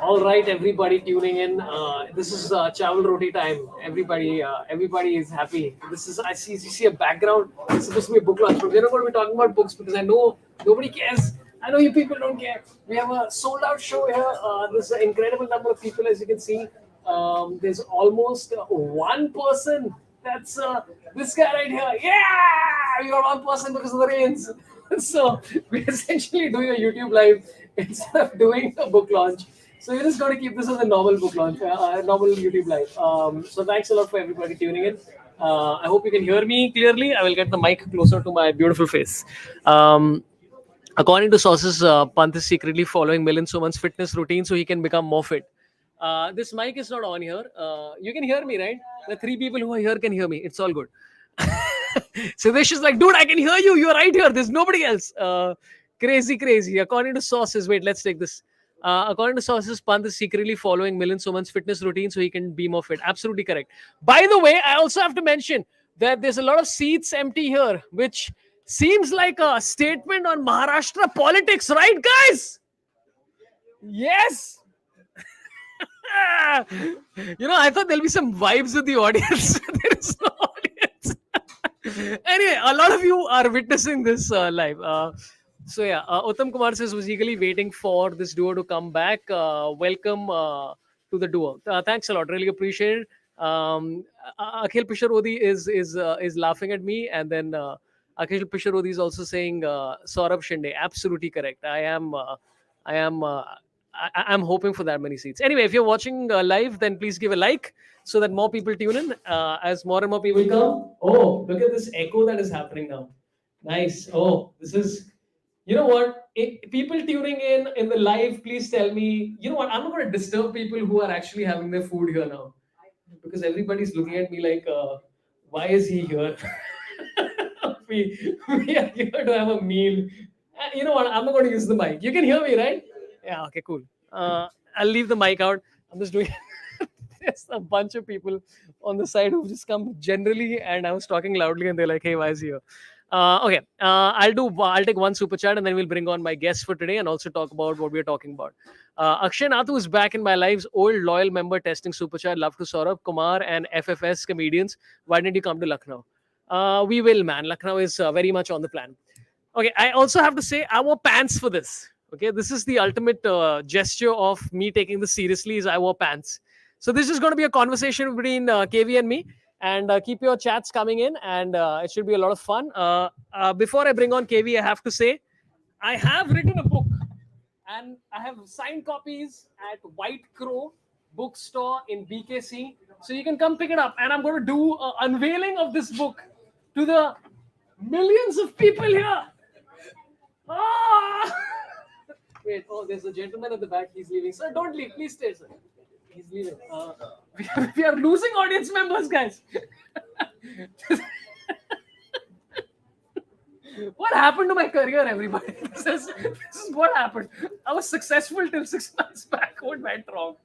All right, everybody tuning in. This is Chawal Roti time. Everybody is happy. This is I see a background. It's supposed to be a book launch, but we're not going to be talking about books because I know nobody cares. I know you people don't care. We have a sold out show here. There's an incredible number of people, as you can see. There's almost one person. That's this guy right here. Yeah, we got one person because of the rains. So we're essentially doing a YouTube live instead of doing a book launch. So we're just going to keep this as a normal book launch, a normal YouTube live. So thanks a lot for everybody tuning in. I hope you can hear me clearly. I will get the mic closer to my beautiful face. According to sources, Pant is secretly following Milind Suman's fitness routine so he can become more fit. This mic is not on here. You can hear me, right? The three people who are here can hear me. It's all good. Sidesh is like, dude, I can hear you. You're right here. There's nobody else. Crazy. According to sources, wait, let's take this. According to sources, Pant is secretly following Milind Suman's fitness routine so he can be more fit. Absolutely correct. By the way, I also have to mention that there's a lot of seats empty here, which seems like a statement on Maharashtra politics, right, guys? Yes. I thought there'll be some vibes with the audience. There is no audience. Anyway, a lot of you are witnessing this live. Uttam Kumar says was eagerly waiting for this duo to come back. Welcome to the duo. Thanks a lot. Really appreciate it. Akhil Pisharodi is laughing at me, and then Akhil Pisharodi is also saying Sorabh Shinde. Absolutely correct. I am. I'm hoping for that many seats. Anyway, if you're watching live, then please give a like so that more people tune in. As more and more people come. Oh, look at this echo that is happening now. Nice. Oh, this is. You know what? People tuning in the live, please tell me. You know what? I'm not going to disturb people who are actually having their food here now because everybody's looking at me like, why is he here? we are here to have a meal. You know what? I'm not going to use the mic. You can hear me, right? Yeah, okay, cool. I'll leave the mic out. I'm just doing. There's a bunch of people on the side who've just come generally, and I was talking loudly, and they're like, "Hey, why is he here?" Okay, I'll take one super chat, and then we'll bring on my guest for today, and also talk about what we're talking about. Akshay Nathu is back in my lives. Old loyal member testing super chat. Love to Sorabh, Kumar, and FFS comedians. Why didn't you come to Lucknow? We will, man. Lucknow is very much on the plan. Okay, I also have to say I wore pants for this. Okay, this is the ultimate gesture of me taking this seriously. Is I wore pants. So this is going to be a conversation between KV and me, and keep your chats coming in, and it should be a lot of fun. Before I bring on KV, I have to say I have written a book, and I have signed copies at White Crow bookstore in BKC, so you can come pick it up. And I'm going to do an unveiling of this book to the millions of people here. Ah! Wait, there's a gentleman at the back. He's leaving. Sir, don't leave. Please stay, sir. He's leaving. We are losing audience members, guys. What happened to my career, everybody? This is what happened. I was successful till 6 months back. What went wrong?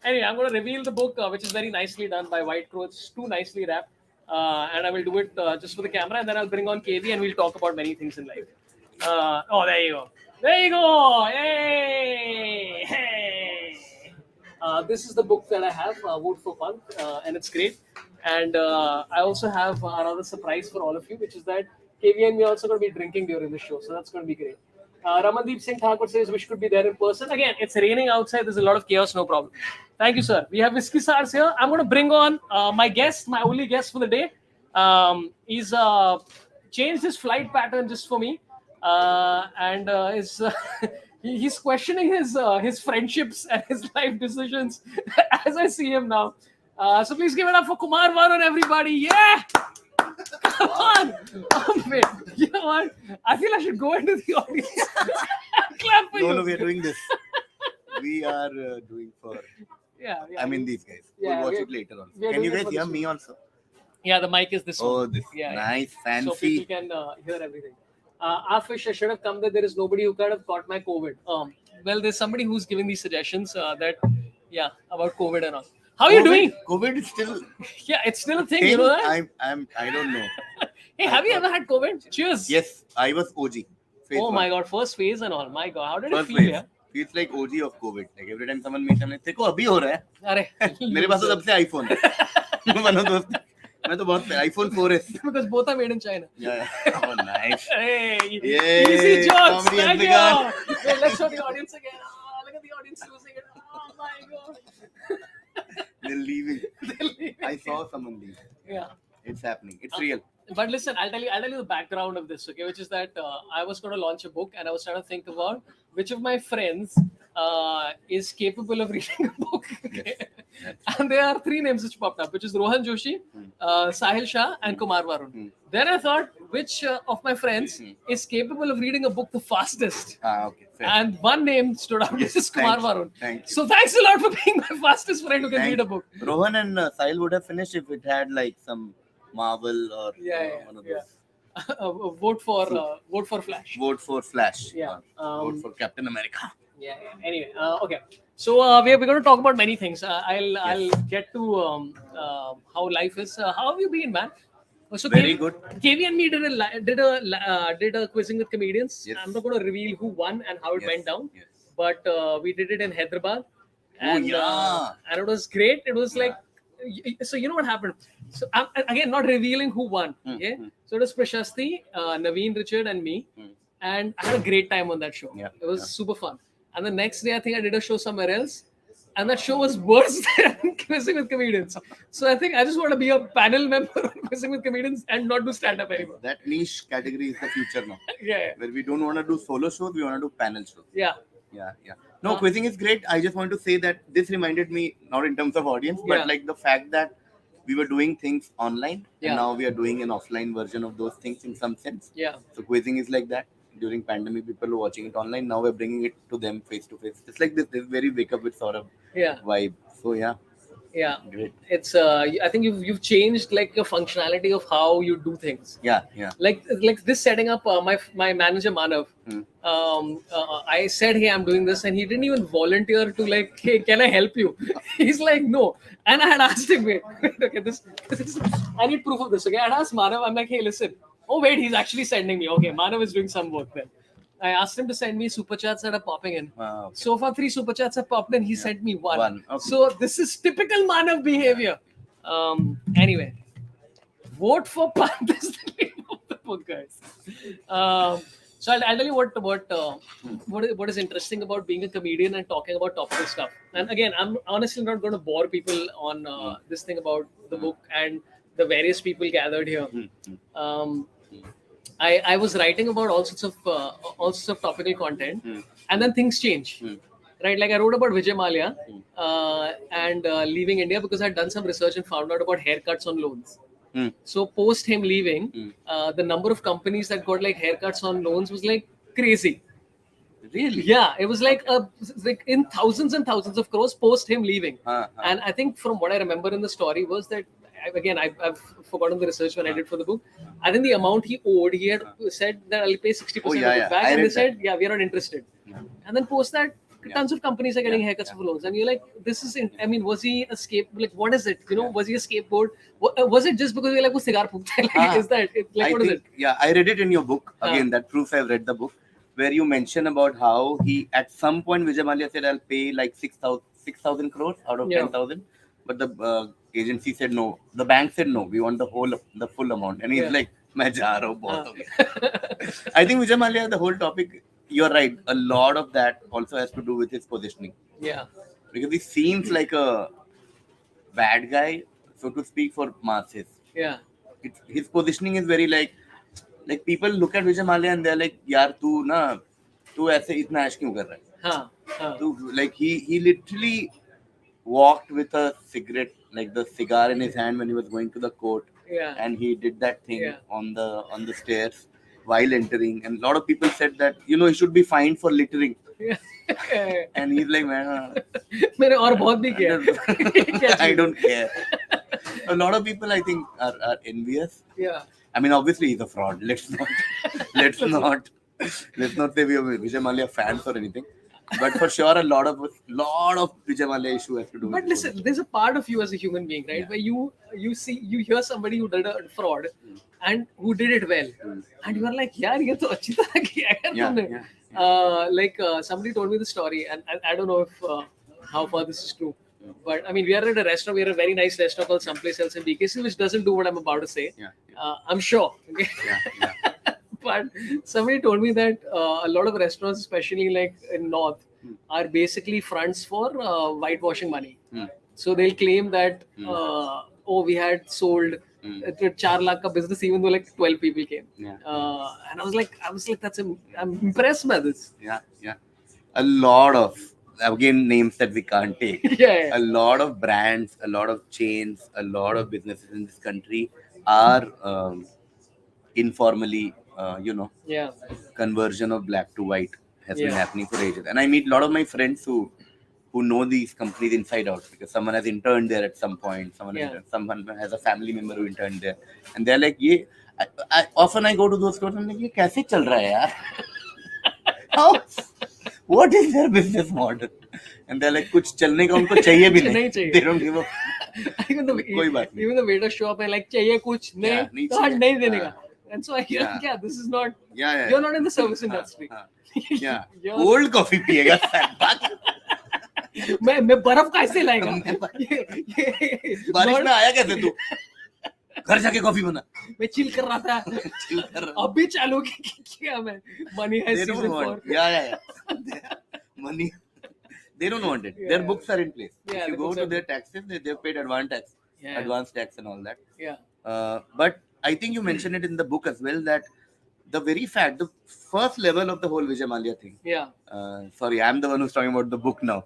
Anyway, I'm going to reveal the book, which is very nicely done by White Crow. It's too nicely wrapped. And I will do it just for the camera, and then I'll bring on KV, and we'll talk about many things in life. There you go. There you go. Hey. Hey. This is the book that I have, Vote for Punk, and it's great. And I also have another surprise for all of you, which is that KV and me are also going to be drinking during the show, so that's going to be great. Ramandeep Singh Thakur says wish could be there in person. Again, it's raining outside. There's a lot of chaos. No problem. Thank you, sir. We have Whiskey SARS here. I'm going to bring on my guest, my only guest for the day. He's changed his flight pattern just for me, and he's questioning his friendships and his life decisions as I see him now. So please give it up for Kumar Varun, everybody. Yeah. Come on! Wait, you know what? I feel I should go into the audience. Clap for you. No, we are doing this. We are doing for. Yeah. I mean, these guys. Yeah, we'll watch it later on. Can you guys hear me also? Yeah, the mic is this one. Oh, this nice, fancy. So people can hear everything. Afish, I should have come that there is nobody who could have caught my COVID. Well, there's somebody who's giving these suggestions about COVID and all. How are you doing? COVID is still. Yeah, it's still a thing. You know that? I don't know. Hey, have you ever had COVID? Cheers. Yes, I was OG. Oh my God, first phase and all. My God, how did it First feel? phase. Yeah? He's like OG of COVID. Like every time someone meets him, like, देखो अभी हो रहा है. अरे मेरे पास तो तब से iPhone है. One of those. मैं तो बहुत iPhone 4S. because both are made in China. Yeah. Oh, nice. Hey, Yay, easy jokes. comedy has Thank you. begun. Wait, let's show the audience again. Oh, look at the audience losing it. Oh my god. They're leaving. They're leaving. I saw someone leave. Yeah. It's happening. It's real. But listen, I'll tell you the background of this, okay? Which is that I was going to launch a book, and I was trying to think about which of my friends is capable of reading a book. Okay? And there are three names which popped up, which is Rohan Joshi, Sahil Shah, and Kumar Varun. Then I thought, which of my friends is capable of reading a book the fastest? Okay. Fair. And one name stood out, which is Kumar Varun. Thank you. So thanks a lot for being my fastest friend who can read a book. Rohan and Sahil would have finished if it had like some Marvel or one of those. Vote for Flash. Vote for Flash. Yeah. Vote for Captain America. Yeah. Anyway, okay. So we're going to talk about many things. I'll get to how life is. How have you been, man? So Very good. KV and me did a quizzing with comedians. Yes. I'm not going to reveal who won and how it went down, Yes. but we did it in Hyderabad, and yeah. it was great. It was like, so you know what happened. So I'm again not revealing who won. Yeah. So it was Prashasti, Naveen, Richard, and me, and I had a great time on that show. Yeah. It was super fun. And the next day, I think I did a show somewhere else, and that show was worse than quizzing with comedians. So I think I just want to be a panel member on quizzing with comedians and not do stand-up anymore. That niche category is the future now. Yeah. Where we don't want to do solo shows, we want to do panel shows. Yeah. Yeah. No, quizzing is great. I just want to say that this reminded me, not in terms of audience, but like the fact that we were doing things online, and now we are doing an offline version of those things in some sense. Yeah. So quizzing is like that. During pandemic, people were watching it online. Now we're bringing it to them face to face. It's like this very wake up with Sorabh vibe. So yeah. Great. It's I think you've changed like your functionality of how you do things. Yeah. Like this setting up my manager Manav. I said, hey, I'm doing this, and he didn't even volunteer to like, hey, can I help you? He's like, no. And I had asked him, wait, okay, this I need proof of this. Okay, I had asked Manav, I'm like, hey, listen. Oh wait, he's actually sending me. Okay, Manav is doing some work then. I asked him to send me super chats that are popping in. Okay. So far, 3 super chats have popped in. He sent me one. Okay. So this is typical Manav behavior. Anyway, vote for Panth is the name of the book, guys. So I'll tell you what is interesting about being a comedian and talking about topical stuff. And again, I'm honestly not going to bore people on this thing about the book and the various people gathered here. I was writing about all sorts of topical content, and then things change. Right, like I wrote about Vijay Mallya and leaving India because I'd done some research and found out about haircuts on loans. So post him leaving, the number of companies that got like haircuts on loans was like crazy. Really? Yeah, it was like in thousands and thousands of crores post him leaving. And I think from what I remember in the story was that, again, I've forgotten the research when I did for the book. I think the amount he owed, he had said that I'll pay 60% of it back, and they said, yeah, we're not interested. And then post that, tons of companies are getting haircuts for loans, and you're like, this is. Was he a like, what is it? Was he a scapegoat? Was it just because you're like, cigar like, is that like, what is it? Yeah, I read it in your book. Again, that proves I've read the book, where you mention about how he at some point Vijay Mallya said, I'll pay like 6,000 crores out of 10,000, but the agency said no. The bank said no. We want the full amount, and he's like, "मैं जा रहा हूँ बहुत हो गया." I think Vijay Mallya, the whole topic. You're right. A lot of that also has to do with his positioning. Yeah. Because he seems like a bad guy, so to speak, for masses. Yeah. His positioning is very like people look at Vijay Mallya and they're like, "यार तू ऐसे इतना ऐश क्यों कर रहा है?" Like he literally walked with a cigarette, like the cigar in his hand when he was going to the court. Yeah. And he did that thing on the stairs while entering, and a lot of people said that he should be fined for littering. And he's like, man, मैंने और बहुत भी किया. I don't care. A lot of people, I think, are envious. Yeah. I mean, obviously he's a fraud. Let's not say we are Vijay Mallya fans or anything. But for sure, a lot of Vijay Mallya issue has to do. But listen, there's a part of you as a human being, right, where you hear somebody who did a fraud and who did it well, and you are like, यार ये तो अच्छी तरह किया है तुमने. Somebody told me the story, and I don't know if how far this is true. But I mean, we are at a restaurant. We are at a very nice restaurant called someplace else in BKC, which doesn't do what I'm about to say. Yeah. I'm sure. Okay? Yeah. But somebody told me that a lot of restaurants, especially like in North, are basically fronts for whitewashing money. So they'll claim that, oh, we had sold 4 lakh ka business even though like 12 people came. Yeah. And I was like, I'm impressed by this. Yeah. A lot of, again, names that we can't take. Yeah. A lot of brands, a lot of chains, a lot of businesses in this country are informally, Yeah. conversion of black to white has been Yeah. happening for ages. And I meet a lot of my friends who know these companies inside out because someone has interned there at some point. Someone has a family member who interned there, and they're like, "Yeah." Often I go to those stores and I'm like, "ये कैसे चल रहा है यार?" How? What is their business model? And they're like, कुछ चलने का उनको चाहिए भी नहीं नहीं. चाहिए. They don't give a. Even the कोई बात नहीं. even the waiter show up and like चाहिए कुछ Yeah, नहीं नहीं तो हट चाहिए. नहीं देने का. And so I hear, Yeah. yeah, this is not. Yeah. You're not in the service industry. Yeah. You're- Cold coffee पिएगा फैट. मैं बर्फ कैसे लाएगा? बारिश में आया कैसे तू? घर जाके कॉफी बना. मैं चिल कर रहा था. Chill कर रहा हूँ. अभी चालू किया मैं. Money has They don't season want. 4. Yeah. Money. They don't want it. Yeah. Their books are in place. Yeah, If you the go books to are- their taxes, they've paid Yeah. advance tax and all that. Yeah. But I think you mentioned it in the book as well that the very fact, the first level of the whole Vijay Mallya thing. Yeah. Sorry, I'm the one who's talking about the book now.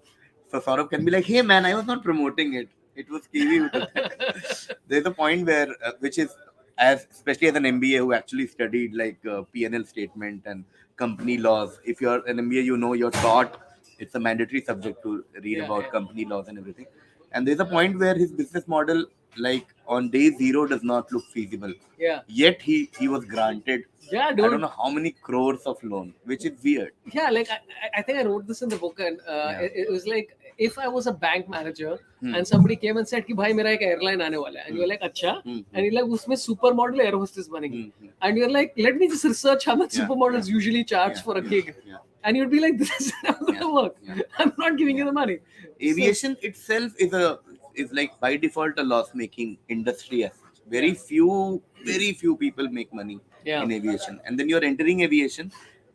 So Sorabh can be like, "Hey man, I was not promoting it. It was Kiwi who took it." There's a point where, which is, especially as an MBA who actually studied like P&L statement and company laws. If you're an MBA, you're taught it's a mandatory subject to read Yeah, about yeah. company laws and everything. And there's a point where his business model, like on day zero, does not look feasible. Yeah. Yet he was granted, Yeah, I dude. don't know how many crores of loan, which is weird. Yeah, like I think I wrote this in the book, and Yeah. it was like if I was a bank manager and somebody came and said कि भाई मेरा एक airline आने वाला है, and you're like अच्छा, and you're like उसमें supermodel air hostess बनेगी, and you're like let me just research how much Yeah, supermodels usually charge Yeah, for a gig, yeah. and you'd be like this is not going to work. Yeah. I'm not giving you the money. Aviation itself is like by default a loss-making industry. As such. Very few people make money Yeah. in aviation, and then you're entering aviation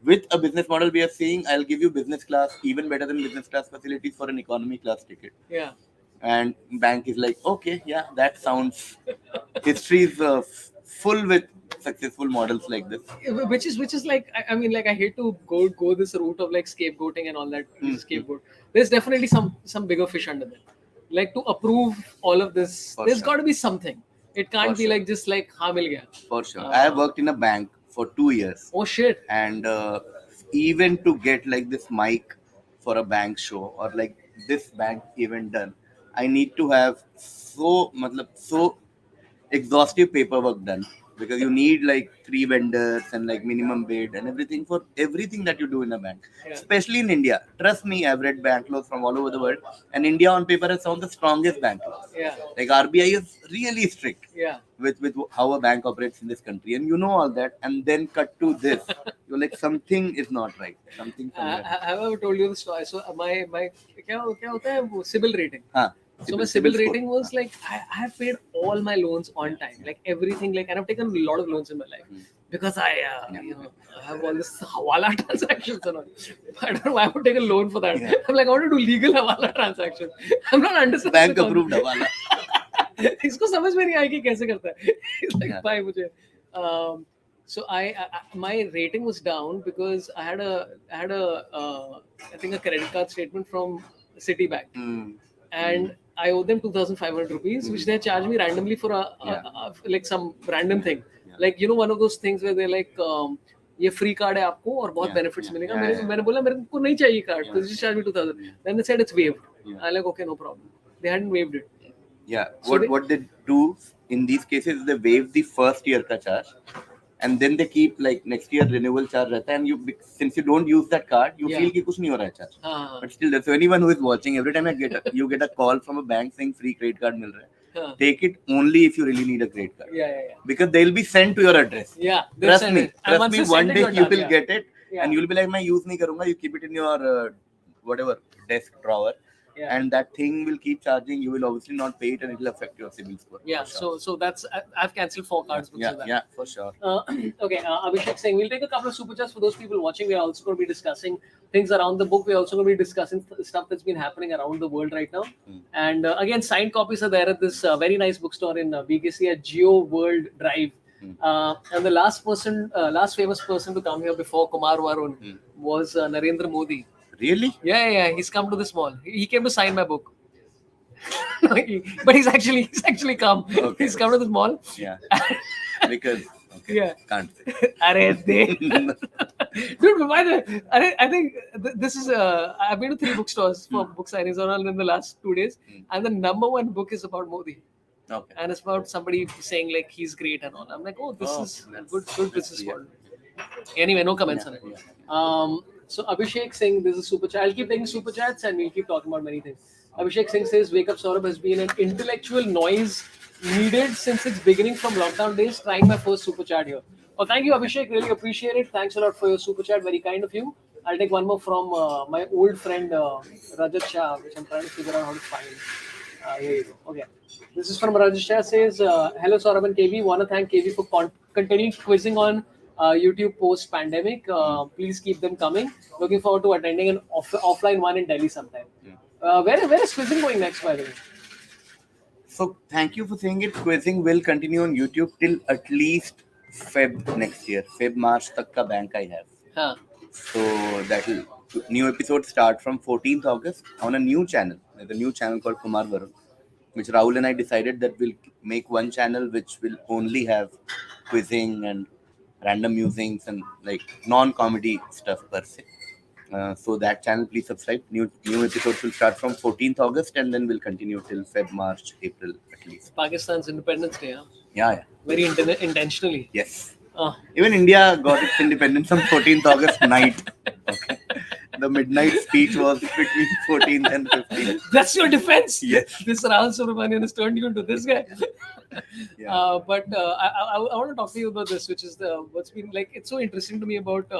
with a business model. We are saying I'll give you business class, even better than business class facilities for an economy class ticket. Yeah. And bank is like, okay, yeah, that sounds. History is full with successful models like this. Which is like I mean like I hate to go this route of like scapegoating and all that. Scapegoat. There's definitely some bigger fish under there. Like to approve all of this, For there's sure. got to be something. It can't For be sure. like just like हाँ मिल गया. For sure. I have worked in a bank for 2 years. Oh shit. And even to get like this mic for a bank show or like this bank event done, I need to have so exhaustive paperwork done because you need like 3 vendors and like minimum bid and everything for everything that you do in a bank. Yeah. Especially in India. Trust me, I've read bank laws from all over the world, and India on paper has some of the strongest bank laws. Yeah. Like RBI is really strict Yeah. with how a bank operates in this country, and you know all that, and then cut to this. You're like, something is not right. Something somewhere. Have I ever told you the story? So my क्या होता है वो CIBIL rating. Huh. So my CIBIL rating was like I have paid all my loans on time, like everything, like, and I've taken a lot of loans in my life because I have all this hawala transactions and all. I don't know why I would take a loan for that. Yeah. I'm like I want to do legal hawala transactions. I'm not understanding. Bank the concept. approved hawala. इसको समझ में नहीं आई कि कैसे करता है. He's like Yeah. भाई मुझे. So I my rating was down because I had a I think a credit card statement from Citibank. And I owe them 2,500 rupees, which they charge me randomly for like some random thing. Yeah. Like, you know, one of those things where they're like, ये free card है आपको और बहुत Yeah, benefits yeah, मिलेगा. yeah, मैंने बोला मेरे को नहीं चाहिए card, Yeah. so just charge me 2,000. Yeah. Then they said it's waived. Yeah. I'm like, okay, no problem. They hadn't waived it. Yeah. So What they do in these cases, they waive the first year ka charge, and then they keep like next year renewal charge रहता है, and since you don't use that card, you Yeah. feel कि कुछ नहीं हो रहा है charge. हाँ, But still, so anyone who is watching, every time you get a call from a bank saying free credit card मिल रहा है, हाँ. take it only if you really need a credit card. Yeah. Because they'll be sent to your address. Yeah. they'll Trust send me, it. And once they one send it, day you're you done, will yeah. get it, Yeah. and you'll be like, "मैं use नहीं करूँगा." You keep it in your whatever desk drawer, Yeah. and that thing will keep charging. You will obviously not pay it, and it will affect your CIBIL score. Yeah. for sure. So that's I've cancelled 4 cards because of that. Yeah, for sure. Okay, Abhishek saying we'll take a couple of super chats for those people watching. We're also going to be discussing things around the book. We're also going to be discussing stuff that's been happening around the world right now. And again, signed copies are there at this very nice bookstore in BKC at Geo World Drive. And the last famous person to come here before Kumar Varun was Narendra Modi. Really? Yeah, he's come to this mall. He came to sign my book. But he's actually come. Okay. He's come to this mall. Yeah. Because Yeah. can't say. Dude, but by the way, I think this is I've been to 3 bookstores for book signings all in the last 2 days, and the number 1 book is about Modi, Okay. and it's about somebody saying like he's great and all. I'm like, oh, this is that's- good business model. Anyway, no comments on it. So Abhishek Singh, this is super chat. I'll keep taking super chats and we'll keep talking about many things. Abhishek Singh says, "Wake Up Sorabh has been an intellectual noise needed since its beginning from lockdown days. Trying my first super chat here." Oh, thank you, Abhishek. Really appreciate it. Thanks a lot for your super chat. Very kind of you. I'll take one more from my old friend Rajat Shah, which I'm trying to figure out how to find. Here you go. Okay. This is from Rajat Shah. Says, "Hello, Sorabh and KV. Want to thank KV for continuing quizzing on YouTube post pandemic. Please keep them coming. Looking forward to attending an offline one in Delhi sometime." Where is quizzing going next, by the way? So thank you for saying it. Quizzing will continue on YouTube till at least Feb next year. Feb March tak ka bank I have. Huh. So that will new episodes start from 14th August on a new channel. There's a new channel called Kumar Varun, which Rahul and I decided that we'll make one channel which will only have quizzing and random musings and like non-comedy stuff per se. So that channel, please subscribe. New episodes will start from 14th August and then will continue till Feb, March, April at least. Pakistan's Independence Day, huh? Yeah. Very intentionally. Yes. Oh. Even India got its independence on 14th August night. Okay. The midnight speech was between 14th and 15th. That's your defense? Yes. This Rahul Subramanian has turned you into this guy. Yeah. But I want to talk to you about this, which is what's been like. It's so interesting to me about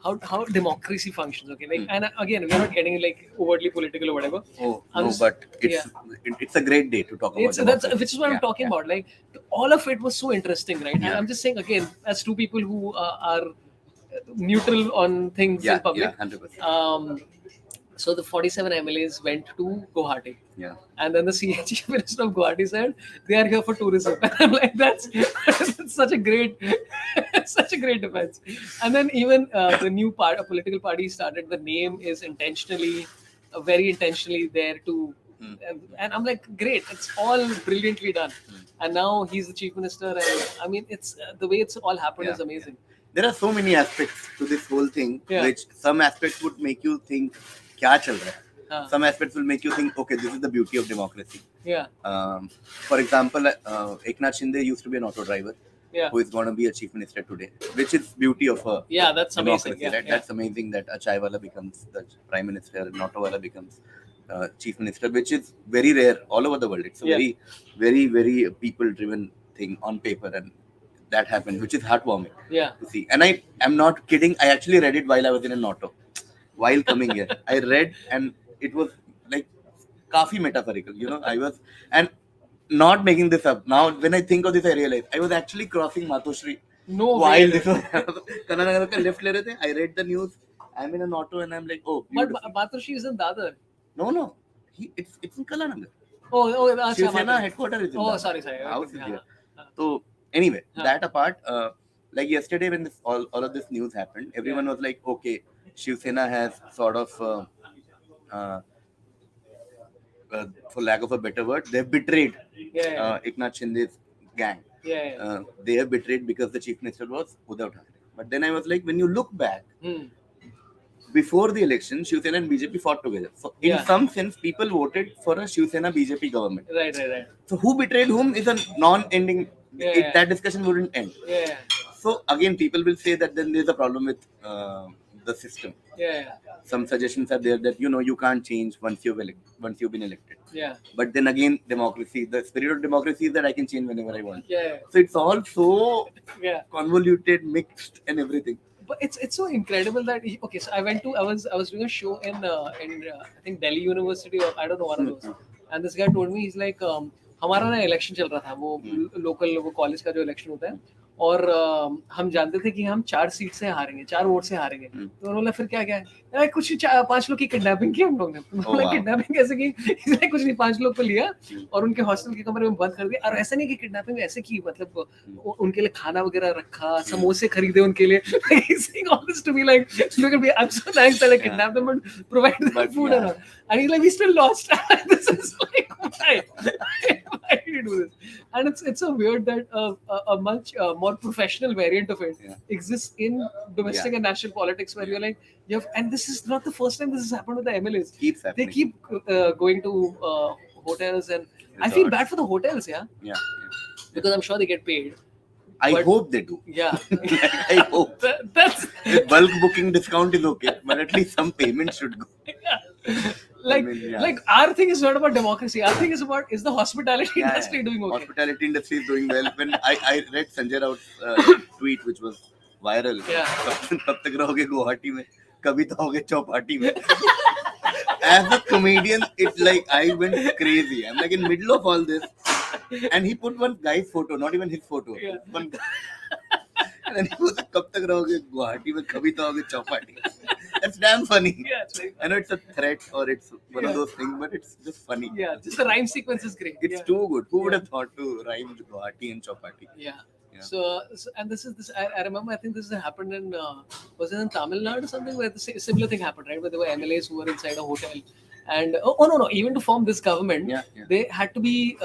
how democracy functions. Okay, like, and again, we're not getting like overtly political or whatever. Oh I'm no, just- but it's a great day to talk about. Which is what I'm talking about. Like all of it was so interesting, right? And I'm just saying again, as two people who are neutral on things in public. Yeah, 100%. So the 47 MLAs went to Guwahati. Yeah. And then the Chief Minister of Guwahati said they are here for tourism. And I'm like, that's such a great defense. And then even the new a political party started. The name is very intentionally there to. And I'm like, great, it's all brilliantly done. And now he's the Chief Minister, and I mean, it's the way it's all happened is amazing. There are so many aspects to this whole thing, which some aspects would make you think, "Kya chal raha hai?" Some aspects will make you think, "Okay, this is the beauty of democracy." Yeah. For example, Eknath Shinde used to be an auto driver, who is going to be a chief minister today, which is beauty of a that's amazing. democracy, right? That's amazing that a chai wala becomes the prime minister and auto wala becomes chief minister, which is very rare all over the world. It's a very, very, very people-driven thing on paper, and that happened, which is heartwarming to see. And I am not kidding. I actually read it while I was in an auto, while coming here. I read, and it was like kafi metaphorical. I was, and not making this up. Now, when I think of this, I realize I was actually crossing Matoshri while this was Kananagar ka left le rahe the. I read the news. I'm in an auto, and I'm like, oh, beautiful. But Matoshri is in Dadar. No. It's in Kalanagar. Oh, that's Shiv Sena headquarters is in Dadar. Sorry. House is here. So anyway, that apart, like yesterday when all of this news happened, everyone was like, okay, Shiv Sena has sort of, for lack of a better word, they've betrayed Eknath Shinde's gang. They have betrayed because the chief minister was Uddhav Thackeray. But then I was like, when you look back, before the election, Shiv Sena and BJP fought together. So in some sense, people voted for a Shiv Sena BJP government. Right. So who betrayed whom is a non-ending. That discussion wouldn't end. So again, people will say that then there's a problem with the system. Some suggestions are there that you can't change once you've been elected. But then again, democracy, the spirit of democracy is that I can change whenever I want. So it's all so convoluted, mixed, and everything. but it's so incredible that okay. So I was doing a show in I think Delhi University or I don't know one of those, and this guy told me he's like हमारा ना election चल रहा था वो local वो college का जो election होता है और हम जानते थे कि हम 4 सीट से हारेंगे 4 वोट से हारेंगे तो उन्होंने बोला फिर क्या क्या है कुछ 5 लोग की किडनैपिंग की हम लोग ने बोला किडनैपिंग कैसे की इसलिए कुछ नहीं 5 लोग को लिया और उनके हॉस्टल के कमरे में बंद कर दिया और ऐसा नहीं कि किडनैपिंग ऐसे की मतलब उनके लिए खाना वगैरह रखा समोसे खरीदे उनके लिए he's saying all this to me like look at me I'm so thanks that I kidnapped them and provided them food and he's like we still lost this is like why did you do this and it's so weird that a much more professional variant of it exists in domestic and national politics where you're like and this is not the first time this has happened with the MLAs. Keeps happening. They keep going to hotels and I feel bad for the hotels, because I'm sure they get paid. I hope they do. Yeah. I hope. That's The bulk booking discount is okay, but at least some payment should go. like like our thing is not about democracy. Our thing is about is the hospitality industry doing okay? Hospitality industry is doing well. When I read Sanjay Raut's tweet, which was viral. कब तक रहोगे गुवाहाटी में? कभी तो होगे चौपाटी में. As a comedian, it's like I went crazy. I'm like in middle of all this, and he put one guy's photo, not even his photo. One guy. And then he was like, कब तक रहोगे गुवाहाटी में? कभी तो होगे Chowpatty. That's damn funny. Yeah, it's like, I know it's a threat or it's one of those things, but it's just funny. Yeah, just the rhyme sequence is great. It's too good. Who would have thought to rhyme Guwahati and chopati? Yeah. So and this I remember I think this happened in was it in Tamil Nadu or something where the similar thing happened, right, where there were MLAs who were inside a hotel and no even to form this government they had to be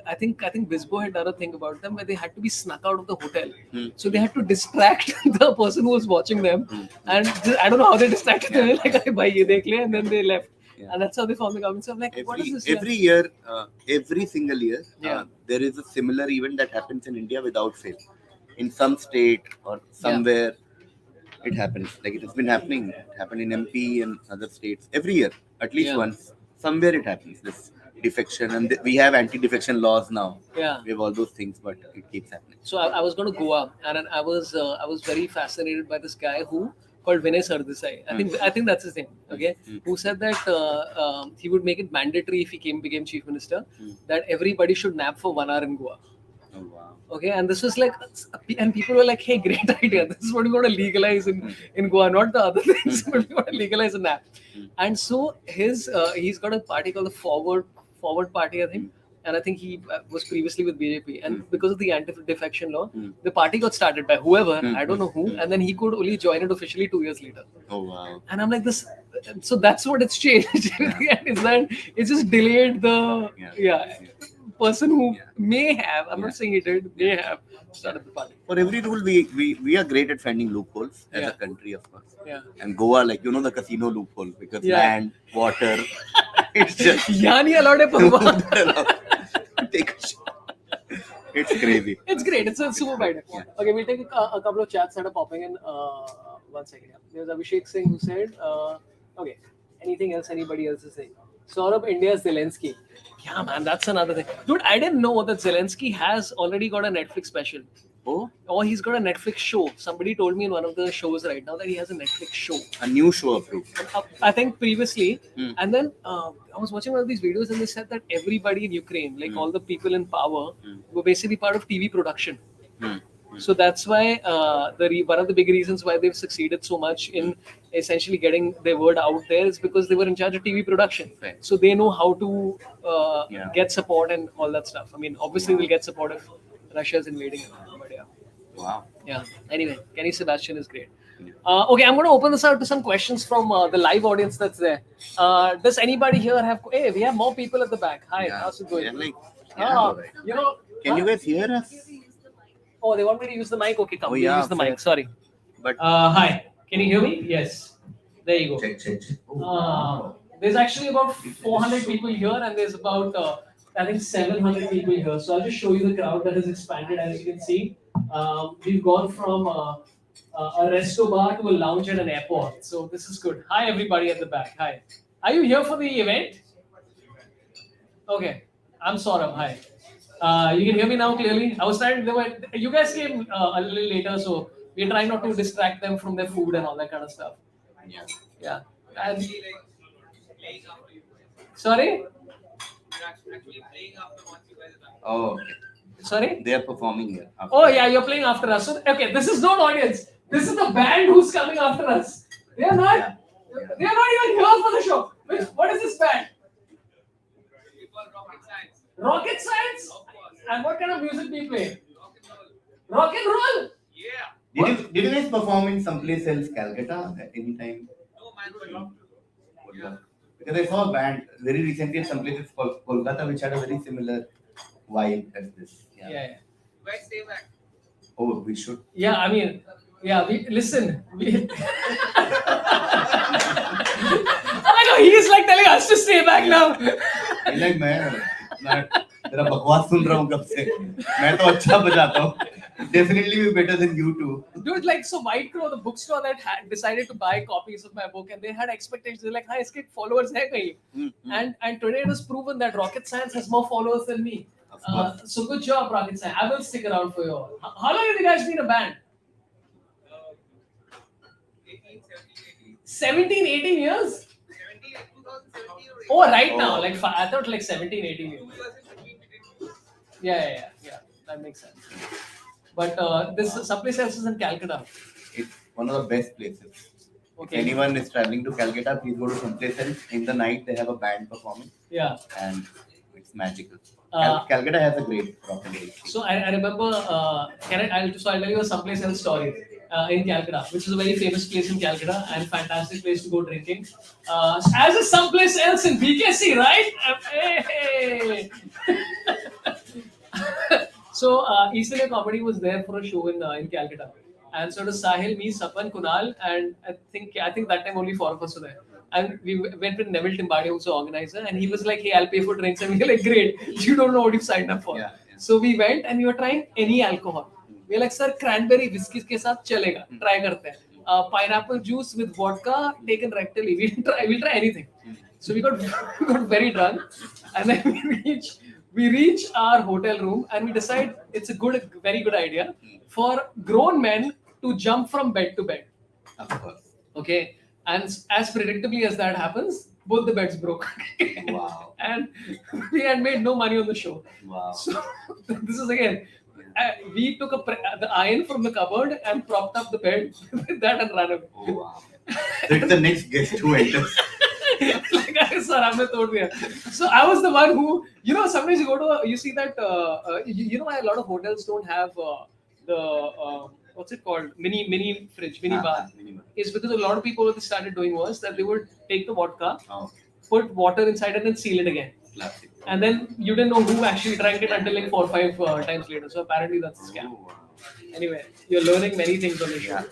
I think Bisbo had done a thing about them where they had to be snuck out of the hotel. So they had to distract the person who was watching them and I don't know how they distracted them like bhai ye dekh le and then they left. And that's how they formed the government. So I'm like, what is this? Every year, every single year, there is a similar event that happens in India without fail. In some state or somewhere, it happens. Like it has been happening. It happened in MP and other states. Every year, at least once, somewhere it happens. This defection, and we have anti-defection laws now. Yeah, we have all those things, but it keeps happening. So I was going to Goa, and I was very fascinated by this guy who. Called Vinay Sardesai. I think that's his name. Okay, who said that he would make it mandatory if he became chief minister that everybody should nap for 1 hour in Goa. Oh wow. Okay, and this was like, and people were like, "Hey, great idea! This is what we want to legalize in Goa, not the other things, but we want to legalize a nap." And so he's got a party called the Forward Party, I think. And I think he was previously with BJP. And because of the anti-defection law, the party got started by whoever, I don't know who, and then he could only join it officially 2 years later. Oh, wow. And I'm like, this. So that's what it's changed. Is that it's just delayed the person who may have, I'm not saying he did, may have started the party. For every rule, we are great at finding loopholes as a country, of course. Yeah. And Goa, like, the casino loophole, because land, water, it's just... Yani allowed Take a shot. It's crazy. It's great. It's a super bad. Okay, we'll take a couple of chats that are popping in. 1 second. There's Abhishek Singh who said, okay, anything else anybody else is saying? Sorabh, India's Zelensky. Yeah, man, that's another thing. Dude, I didn't know that Zelensky has already got a Netflix special. Oh? Or he's got a Netflix show. Somebody told me in one of the shows right now that he has a Netflix show. A new show approved. I think previously. And then I was watching one of these videos and they said that everybody in Ukraine, like all the people in power, were basically part of TV production. So that's why one of the big reasons why they've succeeded so much in essentially getting their word out there is because they were in charge of TV production. Right. So they know how to get support and all that stuff. I mean, obviously they'll get support if Russia's invading. But yeah. Wow. Yeah. Anyway, Kenny Sebastian is great. Okay, I'm going to open this out to some questions from the live audience that's there. Does anybody here have... Hey, we have more people at the back. Hi, how's it going? Can you guys hear us? Oh, they want me to use the mic? Okay, come. We'll use the mic. Sorry. But hi. Can you hear me? Yes. There you go. Check. There's actually about 400 people here and there's about, I think, 700 people here. So I'll just show you the crowd that has expanded, as you can see. We've gone from a resto bar to a lounge at an airport. So this is good. Hi, everybody at the back. Hi. Are you here for the event? Okay. I'm Sorabh. Hi. You can hear me now clearly. I was trying. You guys came a little later, so We try not to distract them from their food and all that kind of stuff. Yeah. Yeah. And, sorry? Oh, okay. Sorry? They are performing here. Oh yeah, you're playing after us. So, okay, this is not audience. This is the band who's coming after us. They are not. Yeah. They are not even here for the show. What is this band? Rocket Science. And what kind of music do you play? Rock and roll. Did you guys perform in someplace else, Calcutta, at any time? Kolkata. Because I saw a band very recently at some place it's called Kolkata, which had a very similar vibe as this. Yeah. Oh, we should. Yeah, I mean, yeah, we listen. We I know he's like telling us to stay back now. Like मैं इतना तेरा बकवास सुन रहा हूँ कब से मैं तो अच्छा बजाता हूँ definitely be better than you two. Dude, like, so White Crow, the bookstore that had decided to buy copies of my book, and they had expectations. They're like, "Hi, iske followers hai kahin?" And today it was proven that Rocket Science has more followers than me. So good job, Rocket Science. I will stick around for you all. How long have you guys been a band? 17, 18 years? Oh, right now. Like, I thought like 17, 18 years. Yeah. That makes sense. But this someplace else is in Calcutta. It's one of the best places. Okay. If anyone is traveling to Calcutta, please go to someplace else. In the night, they have a band performing. Yeah. And it's magical. Calcutta has a great rock and roll. So I remember. I'll tell you a someplace else story in Calcutta, which is a very famous place in Calcutta and fantastic place to go drinking. As is someplace else in BKC, right? Hey. So East India Comedy was there for a show in Calcutta, and so does Sahil, me, Sapan, Kunal, and I think that time only 4 of us were there. And we went with Neville Timbadi, who's the organizer, and he was like, "Hey, I'll pay for drinks," and we were like, "Great, you don't know what you've signed up for." Yeah. So we went and we were trying any alcohol. We were like, "Sir, cranberry whiskey ke saath chalega. Try karte hain. Pineapple juice with vodka taken rectally. We'll try anything." So we got very drunk, and then we reach our hotel room and we decide it's a very good idea for grown men to jump from bed to bed. Of course. Okay, and as predictably as that happens, both the beds broke. Wow. And we had made no money on the show. Wow. So this is again, we took the iron from the cupboard and propped up the bed with that and ran away. Oh, wow. So it's the next guest who enters. So I was the one who, sometimes you see that, why a lot of hotels don't have what's it called? Mini fridge, mini bar. Is because a lot of people what they started doing was that they would take the vodka, put water inside it and seal it again. Classic. And then you didn't know who actually drank it until like 4 or 5 times later. So apparently that's a scam. Oh, wow. Anyway, you're learning many things on the show. Yeah.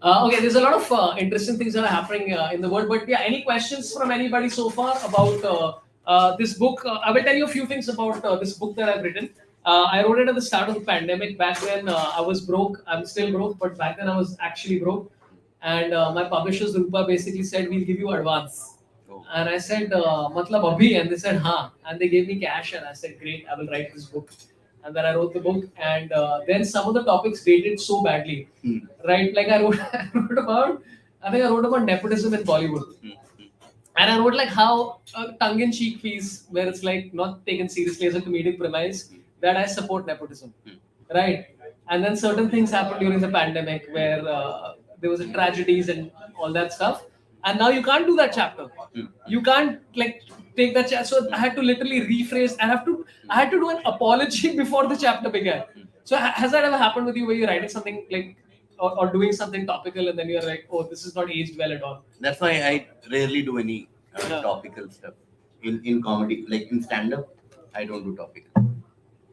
Okay, there's a lot of interesting things that are happening in the world. But yeah, any questions from anybody so far about this book? I will tell you a few things about this book that I've written. I wrote it at the start of the pandemic. Back when I was broke, I'm still broke, but back then I was actually broke. And my publishers, Rupa, basically said, "We'll give you advance." Oh. And I said, "Matlab abhi?" And they said, "Haan." And they gave me cash, and I said, "Great, I will write this book." And then I wrote the book, and then some of the topics dated so badly, right? Like I wrote about nepotism in Bollywood, and I wrote like how a tongue-in-cheek piece where it's like not taken seriously as a comedic premise that I support nepotism, right? And then certain things happened during the pandemic where there was a tragedies and all that stuff, and now you can't do that chapter. You can't like take that chapter. So I had to literally rephrase. I had to do an apology before the chapter began. So has that ever happened with you where you're writing something like or doing something topical and then you're like, "Oh, this is not aged well at all"? That's why I rarely do any topical stuff in comedy. Like in stand-up, I don't do topical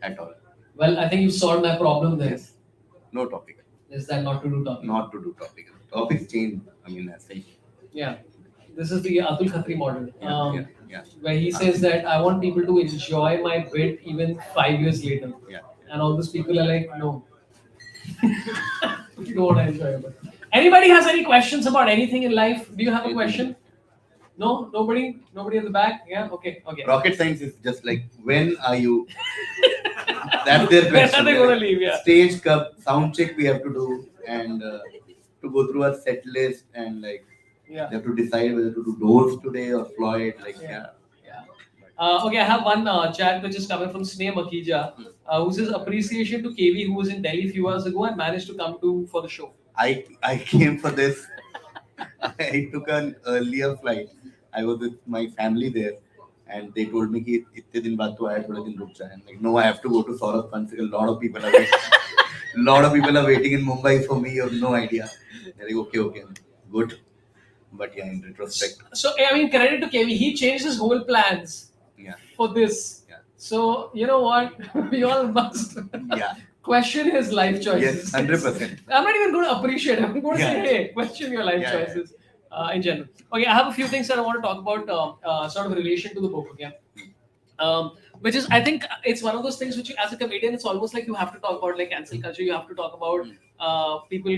at all. Well, I think you've solved my problem there. Yes. No topical. Is that not to do topical? Not to do topical. Topics change. I mean, I say. Yeah. This is the Atul Khatri model. Yeah. Where he says that I want people to enjoy my bit even 5 years later. Yeah. And all those people are like, "No." You don't want to enjoy it. Anybody has any questions about anything in life? Do you have a question? No? Nobody? Nobody in the back? Yeah? Okay. Rocket science is just like, when are you That's their When question. are they gonna leave? Yeah. Stage cup, sound check we have to do, and to go through our set list, and like Yeah. they have to decide whether to do Doors today or Floyd. Like yeah. Yeah. Okay, I have one chat which is coming from Sneh Makija, who says appreciation to KV who was in Delhi a few hours ago and managed to come to for the show. I came for this. I took an earlier flight. I was with my family there, and they told me कि इतने दिन बाद तो आया थोड़े दिन रुक जाए. I'm like, no, I have to go to Sorabh. A lot of people are waiting. lot of people are waiting in Mumbai for me. You have no idea. They're like, okay, good. But yeah, in retrospect, So I mean, credit to KV, he changed his whole plans yeah, for this. yeah, So you know what, we all must yeah, question his life choices. yes, 100%. I'm not even going to appreciate it. I'm going to say, Yeah. hey, question your life Yeah, yeah. choices in general. Okay, I have a few things that I want to talk about, sort of relation to the book. Okay. Which is, I think, it's one of those things which, as a comedian, it's almost like you have to talk about like cancel culture. You have to talk about people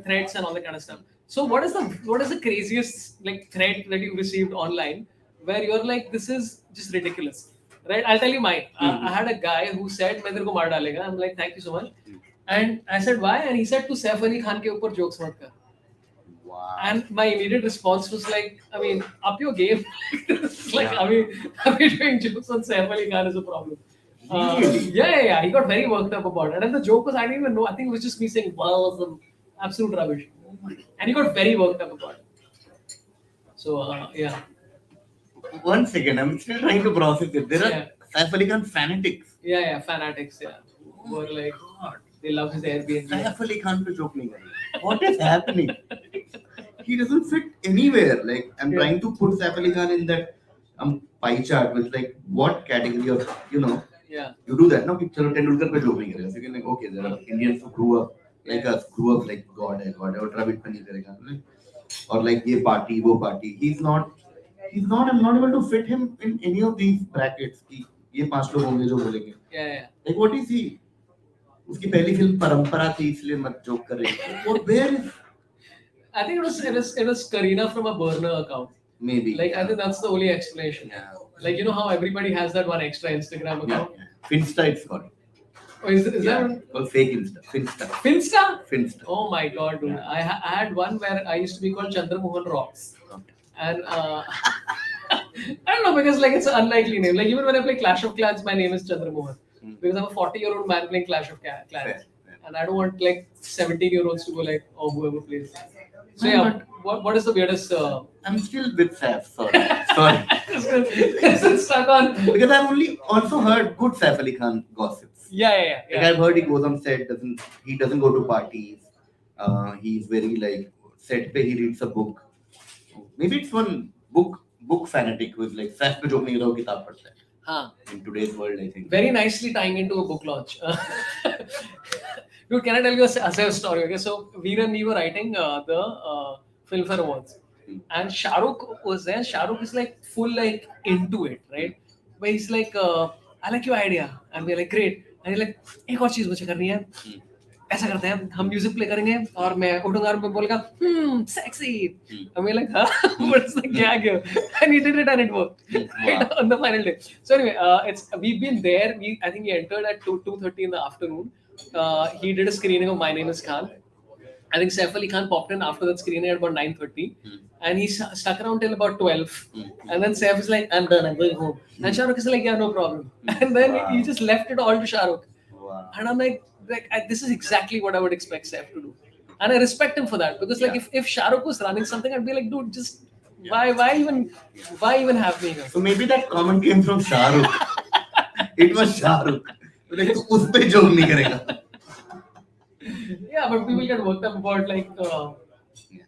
threats and all that kind of stuff. So, what is the craziest like threat that you received online where you're like, this is just ridiculous, right? I'll tell you mine. I had a guy who said, "मैं तेरे को मार डालेगा." I'm like, "Thank you so much." And I said, "Why?" And he said, "To Saif Ali Khan के ऊपर jokes मत कर." Wow. And my immediate response was like, I mean, up your game. It's like, Yeah. are we doing jokes on Saif Ali Khan is a problem? Really? Yeah. He got very worked up about it. And the joke was, I didn't even know. I think it was just me saying, wow, some absolute rubbish. And he got very worked up about it. So, yeah. 1 second, I'm still trying to process it. There are Yeah. Saif Ali Khan fanatics. Yeah, fanatics, yeah. Who are like, God. they love his Airbnb. Saif Ali Khan पे joke नहीं करेंगे. What is happening? He doesn't fit anywhere. Like I'm Yeah. trying to put Saif Ali Khan in that pie chart with like what category of Yeah. you do that. No, कि चलो Tendulkar पे joke नहीं करेगा. So you can like okay, there are Indians who grew up like us, grew up like God है और Dravid पे नहीं करेगा. Or like ये party, वो party. He's not. I'm not able to fit him in any of these brackets. कि ये 5 लोग होंगे जो बोलेंगे. Yeah. Like what is he? उसकी पहली फिल्म परंपरा थी इसलिए मत जोक कर रही है. What where is I think it was Karina from a burner account. maybe Like I think that's the only explanation. yeah. Like you know how everybody has that one extra Instagram Yeah. account. Finsta it's called. Oh, is Yeah. that one? Called fake Insta. Finsta. Finsta? Finsta. Oh my god, dude! Yeah. I had one where I used to be called Chandramohan Rocks, Okay. and I don't know because like it's an unlikely name. Like even when I play Clash of Clans, my name is Chandramohan because I'm a 40-year-old man playing Clash of Clans, Fair. and I don't want like 17-year-olds to go like, oh, whoever plays. So yeah, what is the weirdest? I'm still with Saif. Sorry. Is it stuck on? Because I've only also heard good Saif Ali Khan gossips. Yeah. Like I've heard he goes on set, he doesn't go to parties. He's very like set pe he reads a book. Maybe it's one book fanatic who's like Saif pe joke nahi kar kitab padhta hai. Huh. In today's world, I think. Very nicely tying into a book launch. Dude, can I tell you a story? Okay, so Veer and me were writing the Filmfare Awards, and Shah Rukh was there. Shah Rukh is like full like into it, right? But he's like, I like your idea, and we're like, great. And he's like, एक और चीज मुझे करनी है. ऐसा करते हैं हम म्यूजिक प्ले करेंगे और मैं उठूंगा और मैं बोलेगा sexy. And we're like, huh? What's the gag here? And he did it and it worked right on the final day. So anyway, we've been there. I think he entered at 2:30 in the afternoon. He did a screening of My Name Is Khan. I think Saif Ali Khan popped in after that screening at about 9:30, and he stuck around till about 12. And then Saif is like, "I'm done. I'm going home." And Shah Rukh is like, "Yeah, no problem." And then he just left it all to Shah Rukh. Wow. And I'm like, this is exactly what I would expect Saif to do, and I respect him for that because like if Shah Rukh was running something, I'd be like, dude, just why even have me here? So maybe that comment came from Shah Rukh. It was Shah Rukh. Like तू उस पे joke नहीं करेगा. Yeah, but people get worked up about like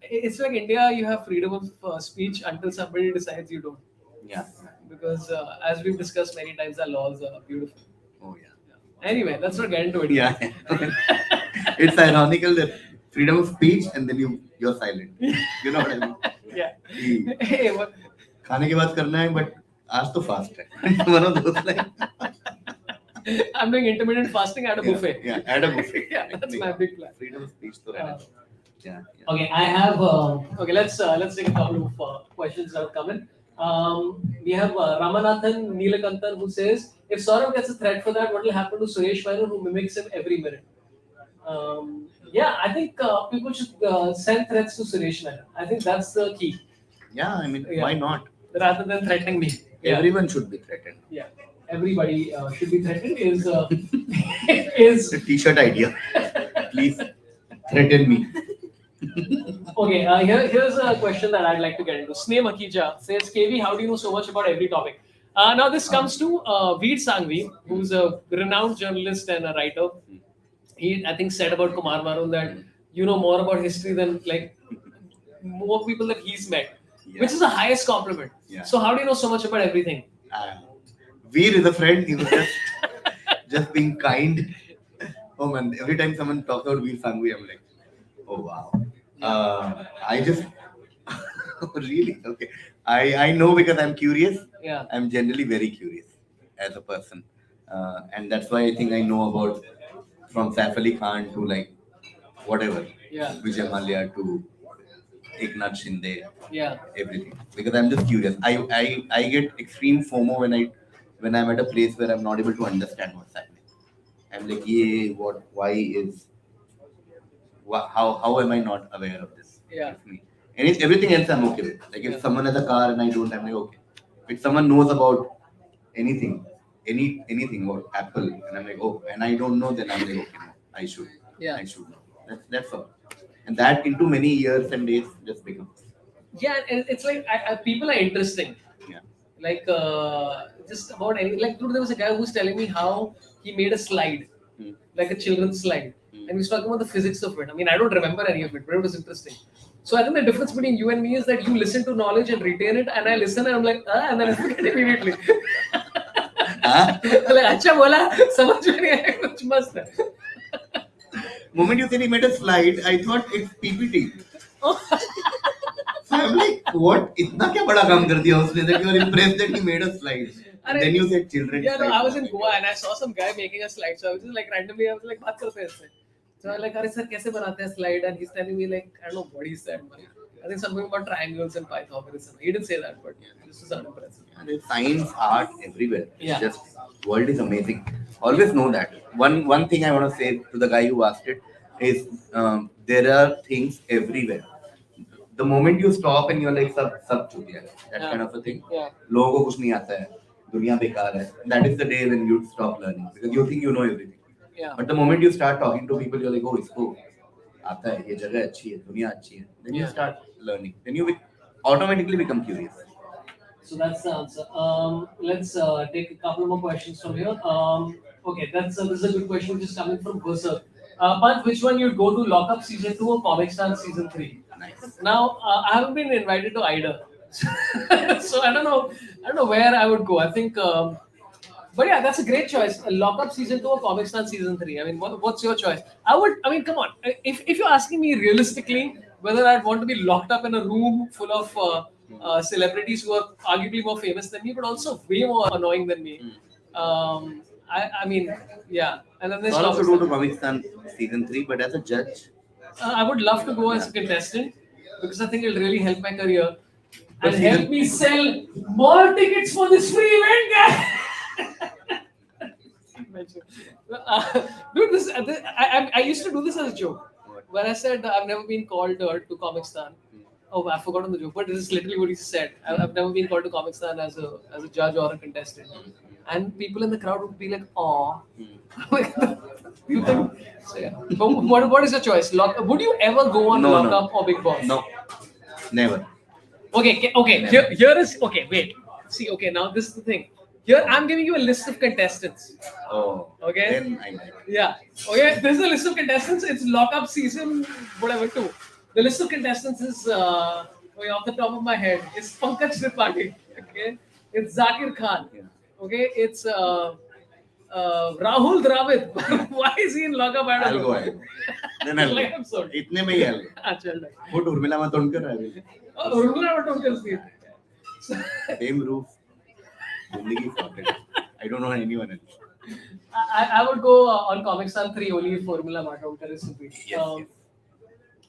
it's like India. You have freedom of speech until somebody decides you don't. Yeah. Because as we've discussed many times, our laws are beautiful. Oh yeah. Anyway, let's not get into it. Yeah. It's ironical that freedom of speech and then you're silent. You know what I mean? Yeah. कि Hey, what? खाने के बाद करना है but आज तो fast है. One of those like. I'm doing intermittent fasting at a buffet. Yeah, at a buffet. Yeah, that's my big plan. Freedom of speech तो रहना. Yeah. Okay, I have. Okay, let's take a couple of questions that have come in. We have Ramanathan Neelakantan who says, if Saurabh gets a threat for that, what will happen to Suresh Vaidya who mimics him every minute? Yeah, I think people should send threats to Suresh Vaidya. I think that's the key. Yeah, I mean, Yeah. why not? Rather than threatening me. Yeah. Everyone should be threatened. Yeah. Everybody should be threatened is It's a is t-shirt idea. Please threaten me. okay. Here's a question that I'd like to get into. Sneh Makija says, KV, how do you know so much about every topic? Now this comes to Veer Sangvi, who's a renowned journalist and a writer. He, I think, said about Kumar Varun that you know more about history than like more people that he's met, which is the highest compliment. Yeah. So how do you know so much about everything? Veer is a friend. He was just being kind. Oh man, every time someone talks about Veer Sangvi, I'm like, oh wow. I just really okay. I know because I'm curious. Yeah. I'm generally very curious as a person, and that's why I think I know about from Saif Ali Khan to like whatever, Yeah. Vijay Mallya to Eknath Shinde, Yeah. everything. Because I'm just curious. I get extreme FOMO when I'm at a place where I'm not able to understand what's happening. I'm like, yeah, what? Why is? How am I not aware of this? Yeah. It's me. And everything else I'm okay with. Like if Yeah. someone has a car and I don't, I'm like okay. If someone knows about anything, anything about Apple, and I'm like oh, and I don't know, then I'm like okay, no, I should. Yeah. I should know. That's all. And that into many years and days just becomes. Yeah, and it's like people are interesting. Yeah. Like just about any like dude, there was a guy who was telling me how he made a slide, Hmm. like a children's slide, Hmm. and he was talking about the physics of it. I mean, I don't remember any of it, but it was interesting. So I think the difference between you and me is that you listen to knowledge and retain it, and I listen and I'm like, and then I forget immediately. like, अच्छा बोला, समझ में नहीं आया, कुछ मस्त है. Moment you said he made a slide, I thought it's PPT. So I'm like, what? इतना क्या बड़ा काम कर दिया उसने that you are impressed that he made a slide. And then you said children. Yeah, no, I was in Goa and I saw some guy making a slide. So I was just like randomly, I was like, बात करते हैं इससे. So I was like, अरे sir कैसे बनाते हैं slide? And he's telling me like, I don't know what he said. I think something about triangles and Pythagoras. He didn't say that, but this is impressive. And there's science, art everywhere. Yeah. Just world is amazing. Always know that. One thing I want to say to the guy who asked it is there are things everywhere. The moment you stop and you're like sab chutiya, that kind of a thing. Yeah. लोगों को कुछ नहीं आता है, दुनिया बेकार है. That is the day when you stop learning because you think you know everything. Yeah. But the moment you start talking to people, you're like, oh, इसको आता है, ये जगह अच्छी है, दुनिया अच्छी है. Then you Yeah. start learning. Then you automatically become curious. So that's the answer. Let's take a couple more questions from here. Okay, this is a good question which is coming from Berserk. But which one you'd go to, Lockup season 2 or Comic Sans season 3? Nice. Now I haven't been invited to either, so I don't know where I would go. I think, but yeah, that's a great choice. Lockup season 2 or Comic Sans season 3. I mean, what's your choice? I mean, come on. If you're asking me realistically whether I'd want to be locked up in a room full of celebrities who are arguably more famous than me, but also way more annoying than me. I mean, yeah. And then there's I also Comic go to Sans. Comic Sans season 3, but as a judge, I would love to go as a contestant because I think it'll really help my career But and season- help me sell more tickets for this free event, guy. Dude, I used to do this as a joke. When I said I've never been called to Comic Stan. Oh, I've forgotten the joke, but this is literally what he said. I've never been called to Comic Stan as a judge or a contestant. And people in the crowd would be like, "Aw." You think? So, yeah. But what is your choice? Would you ever go on No, Lock no. Up or Big Boss? no, never. Okay. Here is okay. Wait. See. Okay. Now this is the thing. Here I'm giving you a list of contestants. Oh, Okay. Then I like. Yeah. Okay. This is a list of contestants. It's Lock Up season whatever 2. The list of contestants is off the top of my head. It's Pankaj Tripathi. Okay. It's Zakir Khan. Yeah. Okay. It's Rahul Dravid. Why is he in Lock Up? I I'll don't go. know. I'll go. Then I'll Like go. episode. इतने में ही I'll go. अच्छा right. Put Urmila Matondkar, I will. Oh, Urmila Matondkar's here. Same roof. Zindagi sorted. I don't know anyone else. I would go on Comic Sans 3 only if Formula Matondkar is to be. Yes, yes.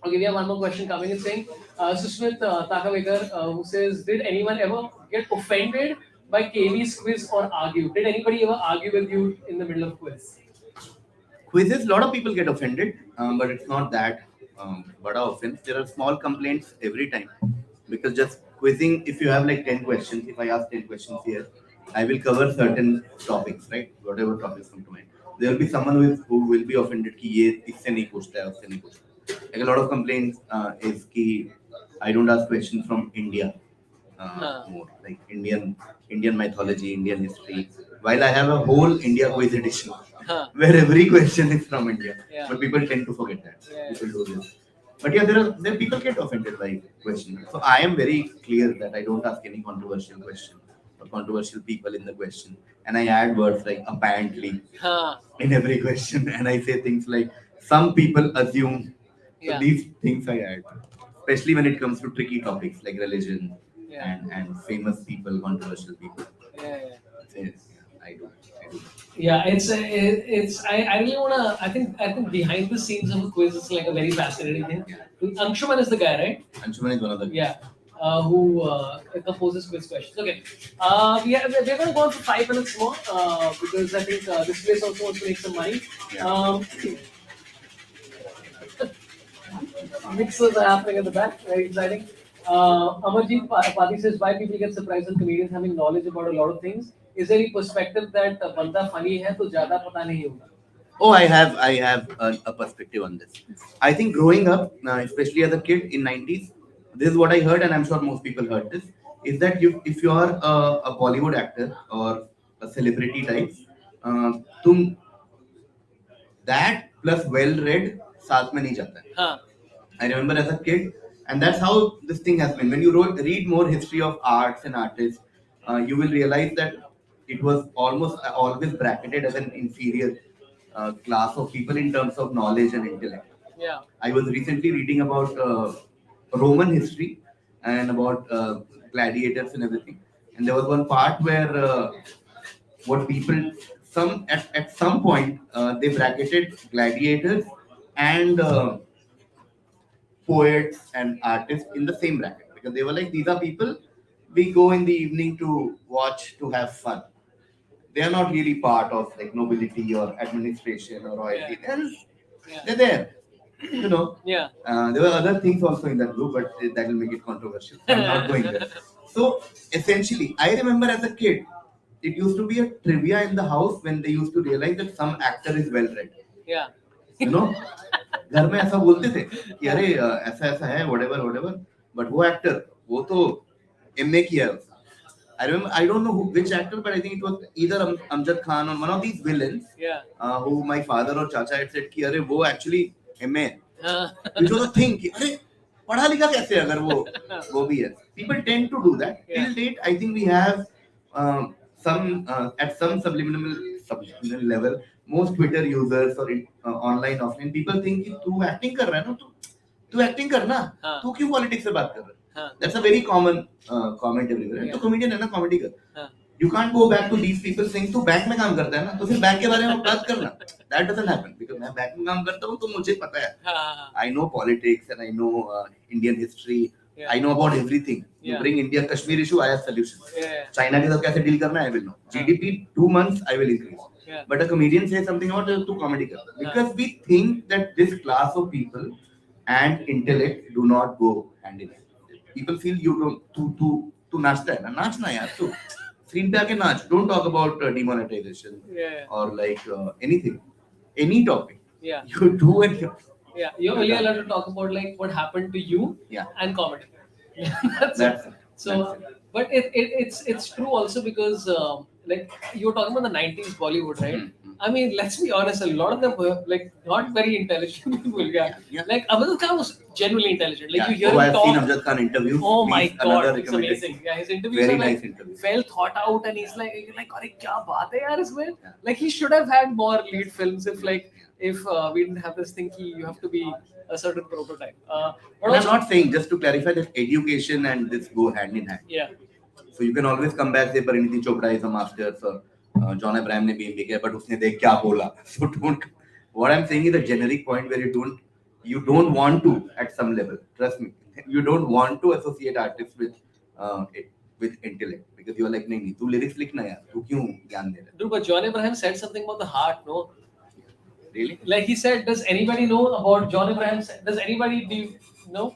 Okay, we have one more question coming. It's saying, Susmit Takavekar, who says, did anyone ever get offended by KV's quiz or argue? Did anybody ever argue with you in the middle of quiz? Quizzes, a lot of people get offended, but it's not that bada offense. There are small complaints every time because just quizzing, if you have like 10 questions, if I ask 10 questions here, I will cover certain topics, right? Whatever topics come to mind. There will be someone who will be offended कि ये इससे नहीं पूछता है उससे नहीं पूछता. Like a lot of complaints is कि I don't ask questions from India more like Indian mythology, Indian history. While I have a whole India quiz edition where every question is from India, Yeah. but people tend to forget that. Yeah. People do this. But yeah, there people get offended by questions. So I am very clear that I don't ask any controversial question or controversial people in the question, and I add words like apparently Huh. in every question, and I say things like some people assume. So Yeah. these things I add, especially when it comes to tricky topics like religion Yeah. and famous people, controversial people. Yeah, yeah. Yes, I do. I do. Yeah, it's I really wanna I think behind the scenes of a quiz is like a very fascinating thing. Anshuman is the guy, right? Anshuman is one of the Yeah, who composes quiz questions. Okay, we're gonna go on for 5 minutes more because I think this place also wants to make some money. Mixers are happening at the back, very exciting. Amarjeet Pati says, why people get surprised when comedians having knowledge about a lot of things? Is there any perspective that banda funny hai to zyada pata nahi hoga? Oh, I have a perspective on this. I think growing up, especially as a kid in 90s, this is what I heard, and I'm sure most people heard this, is that if you are a Bollywood actor or a celebrity type, तुम that plus well read साथ में नहीं जाता है. हाँ, I remember as a kid, and that's how this thing has been. When you read more history of arts and artists, you will realize that it was almost always bracketed as an inferior class of people in terms of knowledge and intellect. yeah, I was recently reading about Roman history and about gladiators and everything, and there was one part where what people at some point they bracketed gladiators and poets and artists in the same bracket because they were like, these are people we go in the evening to watch to have fun. They are not really part of like nobility or administration or royalty. yeah, They're there, you know. yeah. There were other things also in that group, but that will make it controversial. I'm not going there. So essentially, I remember as a kid, it used to be a trivia in the house when they used to realize that some actor is well read. Yeah. You know, घर में ऐसा बोलते थे कि अरे ऐसा ऐसा है whatever but वो actor वो तो MA किया है. I remember I don't know which actor but I think it was either Amjad Khan or one of these villains who my father or chacha had said कि अरे वो actually MA है. Which was a thing कि अरे पढ़ा लिखा कैसे है अगर वो भी है. People tend to do that. Till date I think we have some at some subliminal level most Twitter users or online offline people think कि तू acting कर रहा है ना तू acting करना तू क्यों politics से बात कर रहा है. That's a very common comment everywhere. तो comedian है ना comedy कर. You can't go back to these people saying तू बैंक में काम करता है ना तो फिर बैंक के बारे में बात करना. That doesn't happen because मैं बैंक में काम करता हूँ तो मुझे पता है. I know politics and I know Indian history. I know about everything. You bring India Kashmir issue, I have solutions. China के साथ कैसे deal करना है, I will know. GDP 2 months I will increase. But a comedian says something about to comedy कर. Because we think that this class of people and intellect do not go hand in hand. People feel you don't तू नाचता है ना नाचना यार तू screen पे आके नाच. Don't talk about demonetization or like anything, any topic. You do and you. Yeah, you're only allowed to talk about like what happened to you and comedy. That's it. So, but it's true also because like you were talking about the 90s Bollywood, right? I mean, let's be honest, a lot of them were like not very intelligent people. Yeah. Like Amjad Khan was genuinely intelligent. Like you hear him I've talk. seen Amjad Khan interviews. Oh my Please, god, it's amazing. Yeah, his interviews very are like nice interviews. well thought out, and he's like, "अरे क्या बात है यार इसमें?" Like he should have had more lead films if we didn't have this thing you have to be a certain prototype. But I'm not saying, just to clarify, that education and this go hand in hand. Yeah. So you can always come back, say Pariniti Chopra is a master, so John Abraham ने BMB किया, but उसने देख क्या बोला. So don't. What I'm saying is a generic point where you don't you don't want to at some level. Trust me, you don't want to associate artists with with intellect because you are like, नहीं तू lyrics लिखना यार, तू क्यों ज्ञान दे रहा है? Dude, but John Abraham said something about the heart, no? Really? Like he said, does anybody know about John Abraham? Does anybody do you know?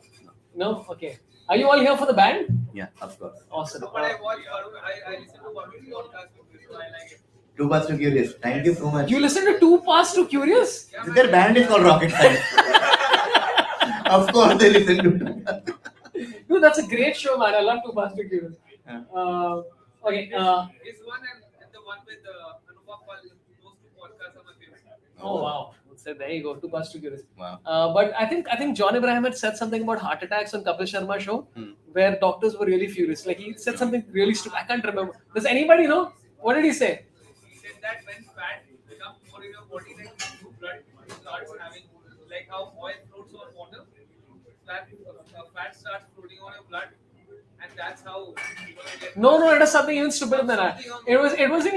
No? Okay. Are you all here for the band? Yeah, of course. Awesome. But I watch Varun, I listen to Varun's podcast with you, so I like it. Too Fast Too Curious. Thank you so much. You listen to Too Fast Too Curious? Yeah, Their band is called Rocket Science. Of course, they listen to. Dude, that's a great show, man. I love Too Fast Too Curious. Yeah. Okay. His one and the one with Anubhav Pal, those two podcasts are my favorite. Oh wow. So there you go. Too Fast Too Curious. Wow. But I think John Abraham had said something about heart attacks on Kapil Sharma show, where doctors were really furious. Like he said something really stupid. I can't remember. Does anybody know? What did he say? He said that when fat becomes more in your body, like new blood starts having, like how oil floats on water, fat starts floating on your blood, and that's how you're gonna get. No, it was something even stupider than that. It wasn't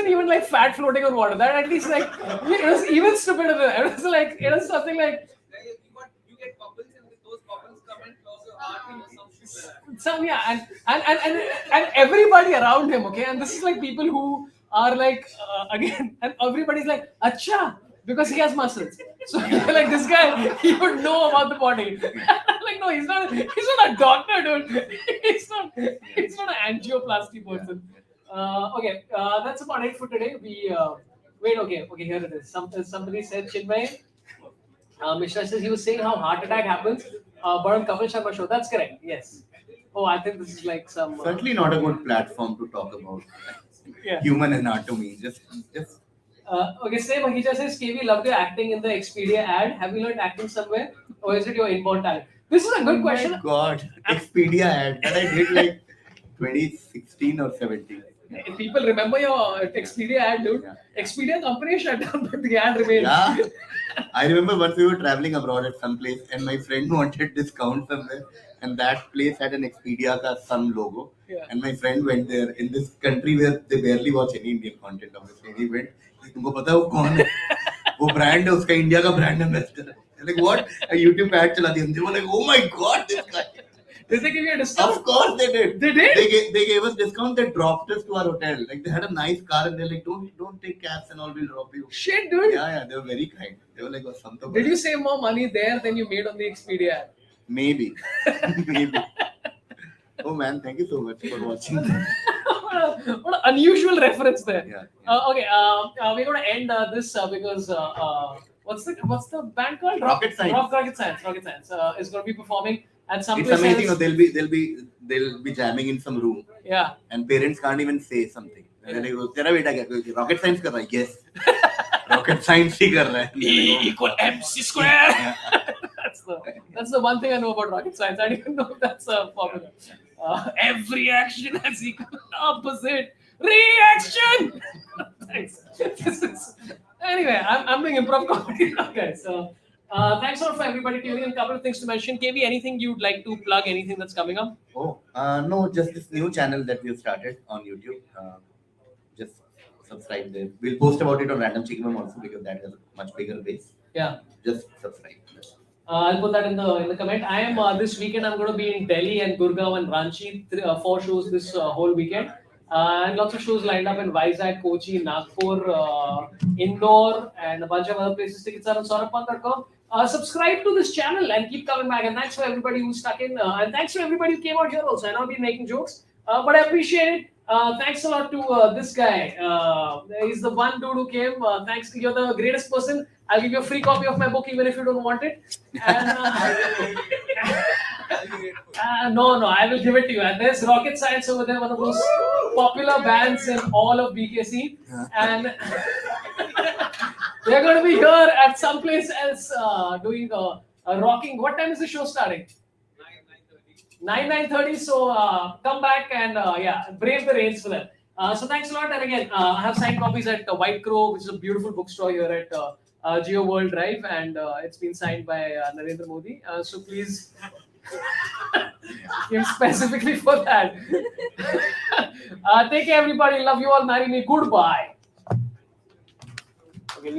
even like fat floating on water. That at least like it was even stupider than that. It was something like You get bubbles, and those bubbles come and close your heart or some shit like that. some yeah, and everybody around him, okay, and this is like people who are like again, and everybody's like, acha, because he has muscles. So like this guy, he would know about the body. Like no, he's not a doctor, dude. He's not an angioplasty person. Okay, that's about it for today. We wait, okay, here it is. Somebody said Chinmay. Mishra says he was saying how heart attack happens, but on Kapil Sharma show. That's correct. Yes. Oh, I think this is like some. Certainly not a good platform to talk about Yeah. human anatomy. Just. Okay, Say Mahija says, KV loved your acting in the Expedia ad. Have you learned acting somewhere, or is it your inborn talent? This is a good question. Oh my God, Expedia ad that I did like 2016 or 17. If people remember your Expedia ad, dude. Yeah. Expedia company shut down, but the ad remains. Yeah. I remember once we were traveling abroad at some place and my friend wanted discount somewhere and that place had an Expedia ka some logo. Yeah. And my friend went there in this country where they barely watch any Indian content obviously. He went, तुमको पता है वो कौन है? वो brand है उसका India का brand ambassador है. Like what? A YouTube ad चला दिया. They were like, oh my God, this guy. Did they give you a discount? Of course they did. They did? They gave us discount. They dropped us to our hotel. Like they had a nice car and they're like, don't take cabs and all. We'll drop you. Shit, dude. Yeah, they were very kind. They were like, oh, something. Did you save more money there than you made on the Expedia ad? Maybe. Maybe. Oh man, thank you so much for watching. What an unusual reference there. Yeah. Okay, we're going to end this because what's the band called? Rocket Science. Rocket Science is going to be performing at some It's place amazing. else. They'll be jamming in some room, Yeah. and parents can't even say something. They're like, "Oh, तेरा बेटा क्या rocket science कर रहा है?" Yes. Rocket science ही कर रहा है. E equal MC square. That's the one thing I know about rocket science. I didn't even know that's a formula. Every action has equal opposite reaction. Thanks. Anyway, I'm doing improv comedy now, guys. So thanks a lot for everybody tuning in. A couple of things to mention. KV, anything you'd like to plug? Anything that's coming up? Oh, no, just this new channel that we've started on YouTube. Just subscribe there. We'll post about it on Random Chickmum also because that has a much bigger base. Yeah. Just subscribe. I'll put that in the comment. I am this weekend. I'm going to be in Delhi and Gurgaon and Ranchi. 4 shows this whole weekend, and lots of shows lined up in Vizag, Kochi, Nagpur, Indore, and a bunch of other places. Tickets are on sorabh.com. Subscribe to this channel and keep coming back. And thanks for everybody who stuck in, and thanks to everybody who came out here also. I know I've been making jokes, but I appreciate it. Thanks a lot to this guy. He's the one dude who came. Thanks, you're the greatest person. I'll give you a free copy of my book even if you don't want it. And, no, I will give it to you. And there's Rocket Science over there, one of those popular bands in all of BKC. And they're going to be here at some place else doing a rocking. What time is the show starting? 9:30. So come back and brave the rains for them. So thanks a lot. And again, I have signed copies at White Crow, which is a beautiful bookstore here at Geo World Drive, and it's been signed by Narendra Modi. So please give specifically for that. Take care, everybody. Love you all. Marry me. Goodbye. Okay,